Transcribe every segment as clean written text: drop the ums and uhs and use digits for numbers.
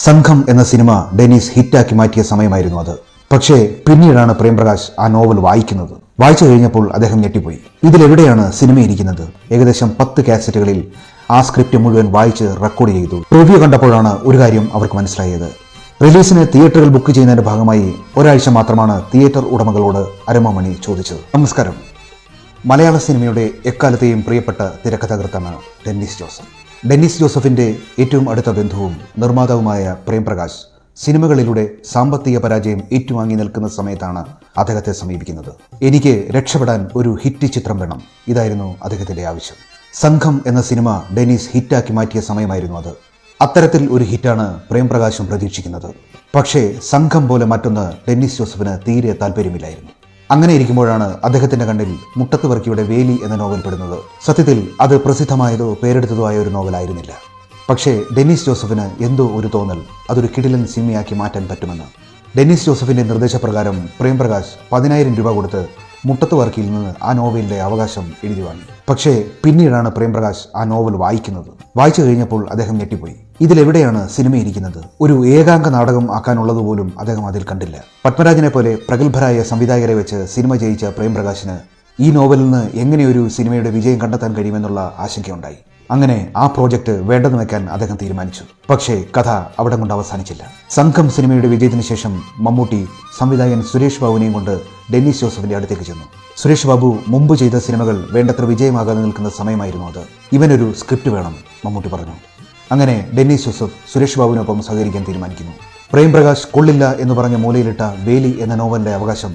സംഘം എന്ന cinema Dennis ഹിറ്റാക്കി മാറ്റിയ സമയമായിരുന്നു അത്. പക്ഷേ പിന്നീടാണ് പ്രേംപ്രകാശ് ആ നോവൽ വായിക്കുന്നത്. വായിച്ചു കഴിഞ്ഞപ്പോൾ അദ്ദേഹം ഞെട്ടിപ്പോയി. ഇതിലെവിടെയാണ് സിനിമ ഇരിക്കുന്നത്? ഏകദേശം 10 കാസറ്റുകളിൽ ആ സ്ക്രിപ്റ്റ് മുഴുവൻ വായിച്ച് റെക്കോർഡ് ചെയ്തു. റിവ്യൂ കണ്ടപ്പോഴാണ് ഒരു കാര്യം അവർക്ക് മനസ്സിലായത്. റിലീസിന് തിയേറ്ററുകൾ ബുക്ക് ചെയ്യുന്നതിന്റെ ഭാഗമായി ഒരാഴ്ച മാത്രമാണ് തിയേറ്റർ ഉടമകളോട് അരുമമണി ചോദിച്ചത്. നമസ്കാരം. മലയാള സിനിമയുടെ എക്കാലത്തെയും പ്രിയപ്പെട്ട തിരക്കഥാകൃത്താണ് ഡെന്നീസ് ജോസഫ്. ഡെന്നീസ് ജോസഫിന്റെ ഏറ്റവും അടുത്ത ബന്ധുവും നിർമ്മാതാവുമായ പ്രേംപ്രകാശ് സിനിമകളിലൂടെ സാമ്പത്തിക പരാജയം ഏറ്റുവാങ്ങി നിൽക്കുന്ന സമയത്താണ് അദ്ദേഹത്തെ സമീപിക്കുന്നത്. എനിക്ക് രക്ഷപ്പെടാൻ ഒരു ഹിറ്റ് ചിത്രം വേണം, ഇതായിരുന്നു അദ്ദേഹത്തിന്റെ ആവശ്യം. സംഘം എന്ന സിനിമ ഡെന്നീസ് ഹിറ്റാക്കി മാറ്റിയ സമയമായിരുന്നു അത്. അത്തരത്തിൽ ഒരു ഹിറ്റാണ് പ്രേംപ്രകാശും പ്രതീക്ഷിക്കുന്നത്. പക്ഷേ സംഘം പോലെ മറ്റൊന്ന് ഡെന്നീസ് ജോസഫിന് തീരെ താല്പര്യമില്ലായിരുന്നു. അങ്ങനെ ഇരിക്കുമ്പോഴാണ് അദ്ദേഹത്തിന്റെ കണ്ണിൽ മുട്ടത്ത് വർക്കിയുടെ വേലി എന്ന നോവൽ പെടുന്നത്. സത്യത്തിൽ അത് പ്രസിദ്ധമായതോ പേരെടുത്തതോ ആയ ഒരു നോവലായിരുന്നില്ല. പക്ഷേ ഡെന്നീസ് ജോസഫിന് എന്തോ ഒരു തോന്നൽ അതൊരു കിടിലൻ സിനിമയാക്കി മാറ്റാൻ പറ്റുമെന്ന്. ഡെന്നീസ് ജോസഫിന്റെ നിർദ്ദേശപ്രകാരം പ്രേംപ്രകാശ് 10,000 രൂപ കൊടുത്ത് മുട്ടത്ത് വർക്കിയിൽ നിന്ന് ആ നോവലിന്റെ അവകാശം എഴുതി വാങ്ങി. പക്ഷേ പിന്നീടാണ് പ്രേംപ്രകാശ് ആ നോവൽ വായിക്കുന്നത്. വായിച്ചു കഴിഞ്ഞപ്പോൾ അദ്ദേഹം ഞെട്ടിപ്പോയി. ഇതിലെവിടെയാണ് സിനിമ ഇരിക്കുന്നത്? ഒരു ഏകാംഗ നാടകം ആക്കാനുള്ളതുപോലും അദ്ദേഹം അതിൽ കണ്ടില്ല. പത്മരാജനെ പോലെ പ്രഗത്ഭരായ സംവിധായകരെ വെച്ച് സിനിമ ജയിച്ച പ്രേംപ്രകാശിന് ഈ നോവലിൽ നിന്ന് എങ്ങനെയൊരു സിനിമയുടെ വിജയം കണ്ടെത്താൻ കഴിയുമെന്നുള്ള ആശങ്കയുണ്ടായി. അങ്ങനെ ആ പ്രോജക്റ്റ് വേണ്ടെന്ന് വെക്കാൻ അദ്ദേഹം തീരുമാനിച്ചു. പക്ഷേ കഥ അവിടെ കൊണ്ട് അവസാനിച്ചില്ല. സംഘം സിനിമയുടെ വിജയത്തിന് ശേഷം മമ്മൂട്ടി സംവിധായകൻ സുരേഷ് ബാബുവിനെയും കൊണ്ട് ഡെന്നീസ് ജോസഫിന്റെ അടുത്തേക്ക് ചെന്നു. സുരേഷ് ബാബു മുമ്പ് ചെയ്ത സിനിമകൾ വേണ്ടത്ര വിജയമാകാതെ നിൽക്കുന്ന സമയമായിരുന്നു അത്. ഇവനൊരു സ്ക്രിപ്റ്റ് വേണം, മമ്മൂട്ടി പറഞ്ഞു. അങ്ങനെ ഡെന്നീസ് ജോസഫ് സുരേഷ് ബാബുവിനൊപ്പം സഹകരിക്കാൻ തീരുമാനിക്കുന്നു. പ്രേംപ്രകാശ് കൊള്ളില്ല എന്ന് പറഞ്ഞ മൂലയിലിട്ട വേലി എന്ന നോവലിന്റെ അവകാശം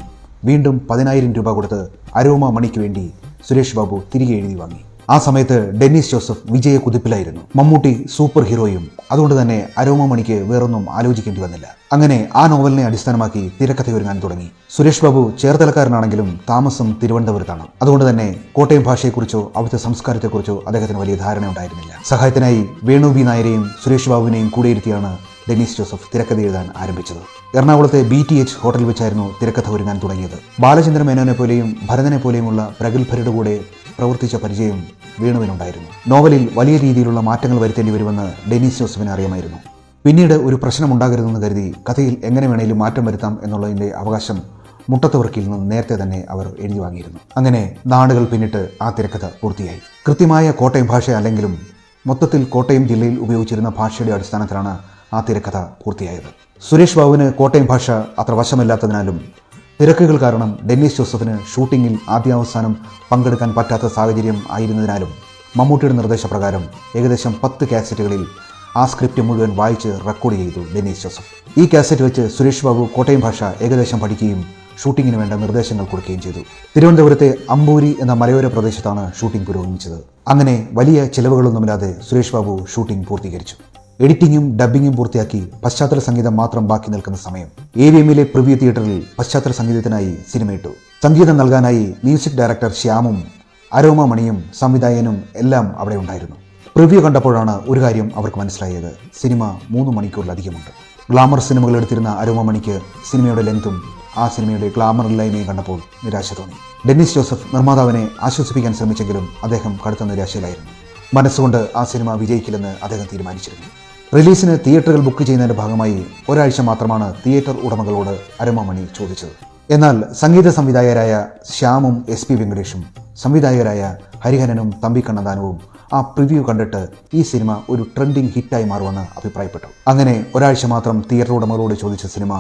വീണ്ടും 10,000 രൂപ കൊടുത്ത് അരോമ മണിക്ക് വേണ്ടി സുരേഷ് ബാബു തിരികെ എഴുതി വാങ്ങി. ആ സമയത്ത് ഡെന്നീസ് ജോസഫ് വിജയ കുതിപ്പിലായിരുന്നു. മമ്മൂട്ടി സൂപ്പർ ഹീറോയും, അതുകൊണ്ട് തന്നെ അരോമ മണിക്ക് വേറൊന്നും ആലോചിക്കേണ്ടി വന്നില്ല. അങ്ങനെ ആ നോവലിനെ അടിസ്ഥാനമാക്കി തിരക്കഥയൊരുങ്ങാൻ തുടങ്ങി. സുരേഷ് ബാബു ചേർത്തലക്കാരനാണെങ്കിലും താമസം തിരുവനന്തപുരത്താണ്. അതുകൊണ്ട് തന്നെ കോട്ടയം ഭാഷയെക്കുറിച്ചോ അവിടുത്തെ സംസ്കാരത്തെക്കുറിച്ചോ അദ്ദേഹത്തിന് വലിയ ധാരണ ഉണ്ടായിരുന്നില്ല. സഹായത്തിനായി വേണു ബി നായരെയും സുരേഷ് ബാബുവിനെയും കൂടെയിരുത്തിയാണ് ഡെന്നീസ് ജോസഫ് തിരക്കഥ എഴുതാൻ ആരംഭിച്ചത്. എറണാകുളത്തെ BTH ഹോട്ടലിൽ വെച്ചായിരുന്നു തിരക്കഥ ഒരുങ്ങാൻ തുടങ്ങിയത്. ബാലചന്ദ്ര മേനോനെ പോലെയും ഭരതനെ പോലെയുമുള്ള പ്രഗത്ഭരുടെ കൂടെ പ്രവർത്തിച്ച പരിചയം വേണുവിനുണ്ടായിരുന്നു. നോവലിൽ വലിയ രീതിയിലുള്ള മാറ്റങ്ങൾ വരുത്തേണ്ടി വരുമെന്ന് ഡെന്നീസ് ജോസഫിന് അറിയാമായിരുന്നു. പിന്നീട് ഒരു പ്രശ്നമുണ്ടാകരുതെന്ന് കരുതി കഥയിൽ എങ്ങനെ വേണേലും മാറ്റം വരുത്താം എന്നുള്ളതിൻ്റെ അവകാശം മുട്ടത്ത് വർക്കിൽ നിന്ന് നേരത്തെ തന്നെ അവർ എഴുതി വാങ്ങിയിരുന്നു. അങ്ങനെ നാടുകൾ പിന്നിട്ട് ആ തിരക്കഥ പൂർത്തിയായി. കൃത്യമായ കോട്ടയം ഭാഷ അല്ലെങ്കിലും മൊത്തത്തിൽ കോട്ടയം ജില്ലയിൽ ഉപയോഗിച്ചിരുന്ന ഭാഷയുടെ അടിസ്ഥാനത്തിലാണ് ആ തിരക്കഥ പൂർത്തിയായത്. സുരേഷ് ബാബുവിന് കോട്ടയം ഭാഷ അത്ര വശമില്ലാത്തതിനാലും തിരക്കുകൾ കാരണം ഡെന്നീസ് ജോസഫിന് ഷൂട്ടിങ്ങിൽ ആദ്യാവസാനം പങ്കെടുക്കാൻ പറ്റാത്ത സാഹചര്യം ആയിരുന്നതിനാലും മമ്മൂട്ടിയുടെ നിർദ്ദേശപ്രകാരം ഏകദേശം 10 കാസറ്റുകളിൽ ആ സ്ക്രിപ്റ്റ് മുഴുവൻ വായിച്ച് റെക്കോർഡ് ചെയ്തു ഡെന്നീസ് ജോസഫ്. ഈ കാസറ്റ് വെച്ച് സുരേഷ് ബാബു കോട്ടയം ഭാഷ ഏകദേശം പഠിക്കുകയും ഷൂട്ടിങ്ങിന് വേണ്ട നിർദ്ദേശങ്ങൾ കൊടുക്കുകയും ചെയ്തു. തിരുവനന്തപുരത്തെ അമ്പൂരി എന്ന മലയോര പ്രദേശത്താണ് ഷൂട്ടിംഗ് പുരോഗമിച്ചത്. അങ്ങനെ വലിയ ചിലവുകളൊന്നുമില്ലാതെ സുരേഷ് ബാബു ഷൂട്ടിംഗ് പൂർത്തീകരിച്ചു. എഡിറ്റിംഗും ഡബ്ബിങ്ങും പൂർത്തിയാക്കി പശ്ചാത്തല സംഗീതം മാത്രം ബാക്കി നിൽക്കുന്ന സമയം AVMലെ പ്രിവ്യൂ തിയേറ്ററിൽ പശ്ചാത്തല സംഗീതത്തിനായി സിനിമയിട്ടു. സംഗീതം നൽകാനായി മ്യൂസിക് ഡയറക്ടർ ശ്യാമും അരോമ മണിയും സംവിധായകനും എല്ലാം അവിടെ ഉണ്ടായിരുന്നു. പ്രിവ്യൂ കണ്ടപ്പോഴാണ് ഒരു കാര്യം അവർക്ക് മനസ്സിലായത്. സിനിമ 3 മണിക്കൂറിലധികമുണ്ട്. ഗ്ലാമർ സിനിമകൾ എടുത്തിരുന്ന അരോമ മണിക്ക് സിനിമയുടെ ലെങ്തും ആ സിനിമയുടെ ഗ്ലാമറില്ലായ്മയും കണ്ടപ്പോൾ നിരാശ തോന്നി. ഡെന്നീസ് ജോസഫ് നിർമ്മാതാവിനെ ആശ്വസിപ്പിക്കാൻ ശ്രമിച്ചെങ്കിലും അദ്ദേഹം കടുത്ത നിരാശയിലായിരുന്നു. മനസ്സുകൊണ്ട് ആ സിനിമ വിജയിക്കില്ലെന്ന് അദ്ദേഹം തീരുമാനിച്ചിരുന്നു. റിലീസിന് തിയേറ്ററുകൾ ബുക്ക് ചെയ്യുന്നതിന്റെ ഭാഗമായി ഒരാഴ്ച മാത്രമാണ് തിയേറ്റർ ഉടമകളോട് അരുമമണി ചോദിച്ചത്. എന്നാൽ സംഗീത സംവിധായകരായ ശ്യാമും SP വെങ്കടേഷും സംവിധായകരായ ഹരിഹരനും തമ്പി കണ്ണന്താനവും ആ പ്രിവ്യൂ കണ്ടിട്ട് ഈ സിനിമ ഒരു ട്രെൻഡിങ് ഹിറ്റായി മാറുമെന്ന് അഭിപ്രായപ്പെട്ടു. അങ്ങനെ ഒരാഴ്ച മാത്രം തിയേറ്റർ ഉടമകളോട് ചോദിച്ച സിനിമ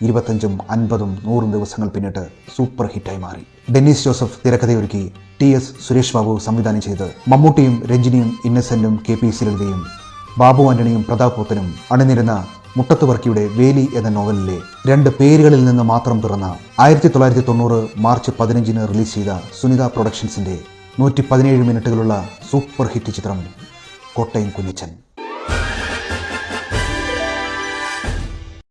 25, 50, 100 ദിവസങ്ങൾ പിന്നിട്ട് സൂപ്പർ ഹിറ്റായി മാറി. ഡെന്നീസ് ജോസഫ് തിരക്കഥയൊരുക്കി TS സുരേഷ് ബാബു സംവിധാനം ചെയ്ത് മമ്മൂട്ടിയും രഞ്ജിനിയും ഇന്നസെന്റും KP ലളിതയും ബാബു ആന്റണിയും പ്രതാപ് പോത്തനും അണിനിരുന്ന മുട്ടത്ത് വർക്കിയുടെ വേലി എന്ന നോവലിലെ 2 പേരുകളിൽ നിന്ന് മാത്രം പിറന്ന 1990 മാർച്ച് 15 റിലീസ് ചെയ്ത സുനിത പ്രൊഡക്ഷൻസിന്റെ 117 മിനിറ്റുകളുള്ള സൂപ്പർ ഹിറ്റ് ചിത്രം കോട്ടയം കുഞ്ഞച്ചൻ.